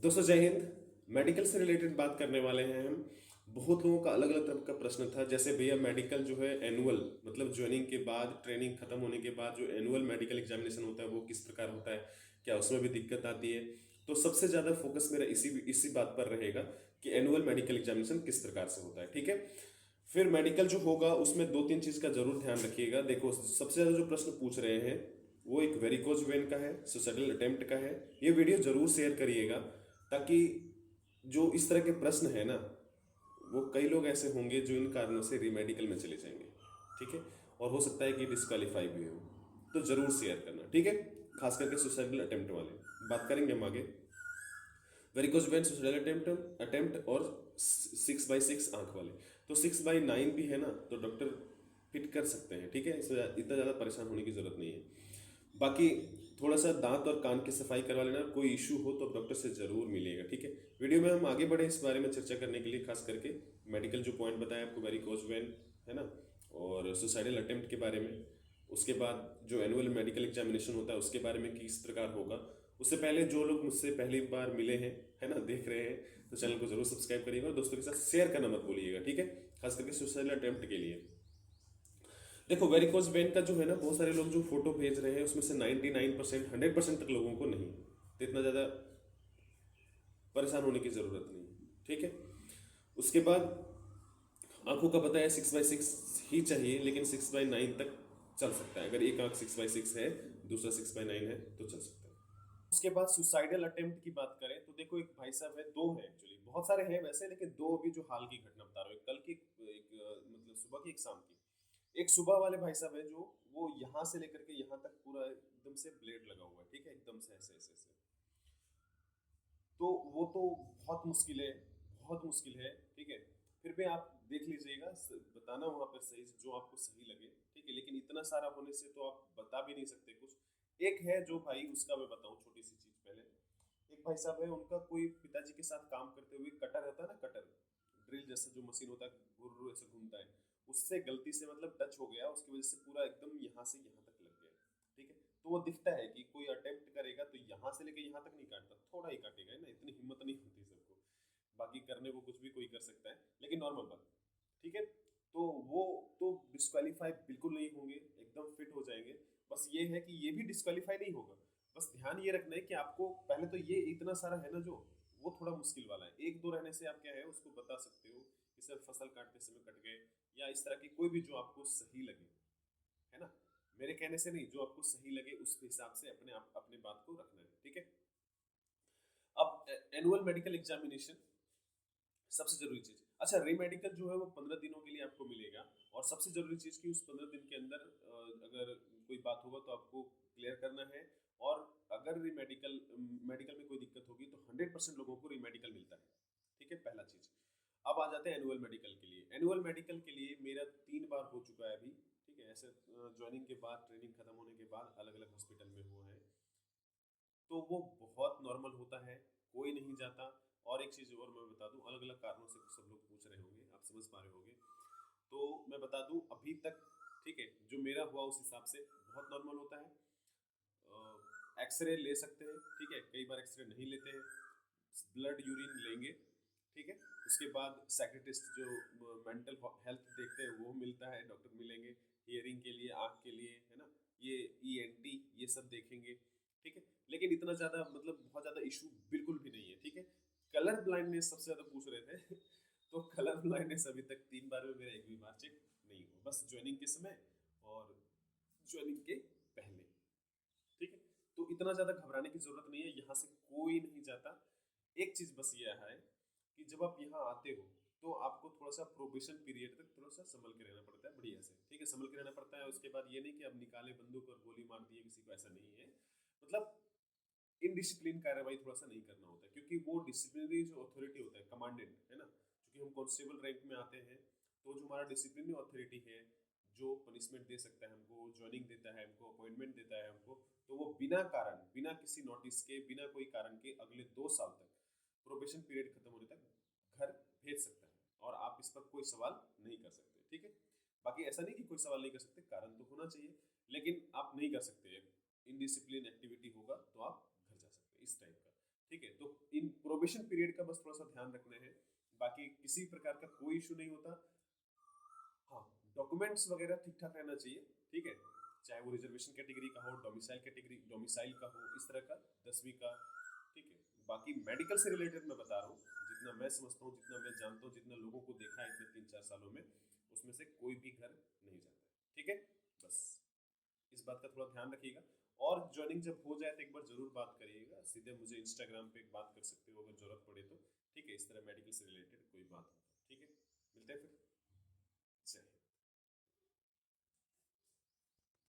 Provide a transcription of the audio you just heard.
दोस्तों जय हिंद। मेडिकल से रिलेटेड बात करने वाले हैं हम। बहुत लोगों का अलग अलग तरह का प्रश्न था, जैसे भैया मेडिकल जो है एनुअल मतलब ज्वाइनिंग के बाद ट्रेनिंग खत्म होने के बाद जो एनुअल मेडिकल एग्जामिनेशन होता है वो किस प्रकार होता है, क्या उसमें भी दिक्कत आती है। तो सबसे ज़्यादा फोकस मेरा इसी इसी बात पर रहेगा कि एनुअल मेडिकल एग्जामिनेशन किस प्रकार से होता है। ठीक है, फिर मेडिकल जो होगा उसमें दो तीन चीज़ का जरूर ध्यान रखिएगा। देखो सबसे ज़्यादा जो प्रश्न पूछ रहे हैं वो एक वेरिकोज वेन का है, सुसाइडल अटेम्प्ट का है। ये वीडियो जरूर शेयर करिएगा ताकि जो इस तरह के प्रश्न है ना, वो कई लोग ऐसे होंगे जो इन कारणों से रीमेडिकल में चले जाएंगे। ठीक है, और हो सकता है कि डिस्क्वालीफाई भी हो, तो जरूर शेयर करना। ठीक है, खास करके सुसाइडल अटेम्प्ट वाले बात करेंगे हम आगे। Varicose vein, suicidal attempt attempt और 6/6 आंख वाले। तो 6/9 भी है ना, तो डॉक्टर फिट कर सकते हैं। ठीक है, इसमें इतना ज़्यादा परेशान होने की जरूरत नहीं है। बाकी थोड़ा सा दांत और कान की सफाई करवा लेना, कोई इशू हो तो डॉक्टर से जरूर मिलिएगा। ठीक है, वीडियो में हम आगे बढ़े इस बारे में चर्चा करने के लिए, खास करके मेडिकल जो पॉइंट बताया आपको, वेरिकोज वेन है ना, और सुसाइडल अटेम्प्ट के बारे में। उसके बाद जो एनुअल मेडिकल एग्जामिनेशन होता है उसके बारे में कि किस प्रकार होगा। उससे पहले जो लोग मुझसे पहली बार मिले हैं है ना, देख रहे हैं, तो चैनल को जरूर सब्सक्राइब करिएगा और दोस्तों के साथ शेयर करना मत भूलिएगा। ठीक है, खास करके सुसाइडल अटेम्प्ट के लिए। देखो वेरिकोज वेन का जो है ना, बहुत सारे लोग जो फोटो भेज रहे हैं उसमें से 99% 100% तक लोगों को नहीं, तो इतना ज़्यादा परेशान होने की ज़रूरत नहीं। ठीक है, उसके बाद आंखों का बताया 6/6 ही चाहिए, लेकिन 6/9 तक चल सकता है। अगर एक आंख 6/6 है, दूसरा 6/9 है तो चल सकता है। उसके बाद सुसाइडल अटेम्प्ट की बात करें तो देखो एक भाई साहब है, दो है एक्चुअली, बहुत सारे हैं वैसे, लेकिन दो अभी जो हाल की घटना बता रहा हूँ, एक कल की, मतलब सुबह की, एक शाम की। एक सुबह वाले भाई साहब है जो वो यहाँ से लेकर के यहाँ तक पूरा एकदम से ब्लेड लगा हुआ है। ठीक है, एकदम से ऐसे ऐसे ऐसे, तो वो तो बहुत मुश्किल है, बहुत मुश्किल है। ठीक है, फिर भी आप देख लीजिएगा, बताना वहाँ पर सही से जो आपको सही लगे। ठीक है, लेकिन इतना सारा होने से तो आप बता भी नहीं सकते कुछ। एक है जो भाई, उसका मैं बताऊँ छोटी सी चीज पहले। एक भाई साहब है, उनका कोई पिताजी के साथ काम करते हुए, कटर रहता है ना, कटर ड्रिल जैसा जो मशीन होता है, गुर्र ऐसे घूमता है, उससे गलती से मतलब टच हो गया, उसकी वजह से पूरा एकदम यहाँ से यहाँ तक लग गया। ठीक है, तो वो दिखता है कि कोई अटेम्प्ट करेगा तो यहाँ से लेके यहाँ तक नहीं काटता, थोड़ा ही काटेगा, है ना, इतनी हिम्मत नहीं होती सबको। बाकी करने को कुछ भी कोई कर सकता है, लेकिन नॉर्मल बात। ठीक है, तो वो तो डिस्क्वालीफाई बिल्कुल नहीं होंगे, एकदम फिट हो जाएंगे। बस ये है कि ये भी डिस्क्वालीफाई नहीं होगा। बस ध्यान ये रखना है कि आपको पहले तो ये इतना सारा है ना जो, वो थोड़ा मुश्किल वाला है। एक दो रहने से आप क्या है उसको बता सकते हो कि सर फसल काटते समय कट गए, या इस तरह की कोई भी जो आपको सही लगे, है ना। मेरे कहने से नहीं, जो आपको सही लगे उस हिसाब से अपने आप अपने बात को रखना है। ठीक है, अब एनुअल मेडिकल एग्जामिनेशन सबसे जरूरी चीज। अच्छा, रीमेडिकल जो है वो 15 दिनों के लिए आपको मिलेगा, और सबसे जरूरी चीज कि उस 15 दिन के अंदर अगर कोई बात होगा तो आपको क्लियर करना है। और अगर रीमेडिकल मेडिकल में कोई दिक्कत होगी तो 100% लोगों को रीमेडिकल मिलता है। ठीक है, पहला चीज। अब आ जाते हैं एनुअल मेडिकल के लिए। एनुअल मेडिकल के लिए मेरा 3 बार हो चुका है अभी। ठीक है, ऐसे ज्वाइनिंग के बाद, ट्रेनिंग खत्म होने के बाद अलग अलग हॉस्पिटल में हुआ है, तो वो बहुत नॉर्मल होता है, कोई नहीं जाता। और एक चीज़ और मैं बता दूं, अलग अलग कारणों से सब लोग पूछ रहे होंगे, आप समझ पा रहे होंगे, तो मैं बता दूं अभी तक। ठीक है, जो मेरा हुआ उस हिसाब से बहुत नॉर्मल होता है। एक्सरे ले सकते हैं, ठीक है, कई बार एक्सरे नहीं लेते हैं, ब्लड यूरिन लेंगे। ठीक है, उसके बाद साइकेट्रिस्ट जो मेंटल हेल्थ देखते हैं वो मिलता है, डॉक्टर मिलेंगे हियरिंग के लिए, आँख के लिए, है ना, ये ईएनटी, ये सब देखेंगे। ठीक है, लेकिन इतना ज़्यादा मतलब बहुत ज़्यादा इशू बिल्कुल भी नहीं है। ठीक है, कलर ब्लाइंडनेस सबसे ज़्यादा पूछ रहे थे तो कलर ब्लाइंडनेस अभी तक 3 बार में मेरा एक भी बार चेक नहीं हुआ, बस ज्वाइनिंग के समय और ज्वाइनिंग के पहले। ठीक है, तो इतना ज्यादा घबराने की जरूरत नहीं है, यहाँ से कोई नहीं जाता। एक चीज बस ये है कि जब आप यहाँ आते हो तो आपको थोड़ा सा प्रोबेशन पीरियड तक थोड़ा सा संभल के रहना पड़ता है, बढ़िया से। ठीक है, संभल के रहना पड़ता है। उसके बाद ये नहीं कि अब निकाले बंदूक और गोली मार दिए किसी को, ऐसा नहीं है। मतलब इनडिसिप्लिन कार्रवाई थोड़ा सा नहीं करना होता है, क्योंकि वो डिसिप्लिनरी जो अथॉरिटी होता है, कमांडेंट, है ना, क्योंकि हम कांस्टेबल रैंक में आते हैं, तो जो हमारा डिसिप्लिनरी अथॉरिटी है, जो पनिशमेंट दे सकता है हमको, ज्वाइनिंग देता है हमको, अपॉइंटमेंट देता है हमको, तो वो बिना कारण, बिना किसी नोटिस के, बिना कोई कारण के अगले 2 साल तक, प्रोबेशन पीरियड खत्म होने तक घर भेज सकता है, और आप इस पर कोई सवाल नहीं कर सकते। ठीक है, बाकी ऐसा नहीं कि कोई सवाल नहीं कर सकते, कारण तो होना चाहिए, लेकिन आप नहीं कर सकते। इनडिसिप्लिन एक्टिविटी होगा तो आप घर जा सकते हैं, इस टाइप का। ठीक है, तो इन प्रोबेशन पीरियड का बस थोड़ा सा ध्यान रखना है, बाकी किसी प्रकार का कोई इशू नहीं होता। हाँ, डॉक्यूमेंट्स वगैरह ठीक ठाक रहना चाहिए, ठीक है, चाहे वो रिजर्वेशन कैटेगरी का हो, डोमिसाइल कैटेगरी, डोमिसाइल का हो, इस तरह का 10वीं का, ठीक है। बाकी मेडिकल से रिलेटेड मैं बता रहा हूँ, जितना मैं समझता हूँ, जितना मैं जानता हूँ, जितना लोगों को देखा है इतने 3-4 सालों में, उसमें से कोई भी घर नहीं जाता है, ठीक है। बस इस बात का थोड़ा ध्यान रखिएगा। और ज्वाइनिंग जब हो जाए तो एक बार जरूर बात करिएगा, सीधे मुझे इंस्टाग्राम पे बात कर सकते हो अगर जरूरत पड़े तो, ठीक है, इस तरह मेडिकल से रिलेटेड कोई बात हो, ठीक है। मिलते हैं फिर। जय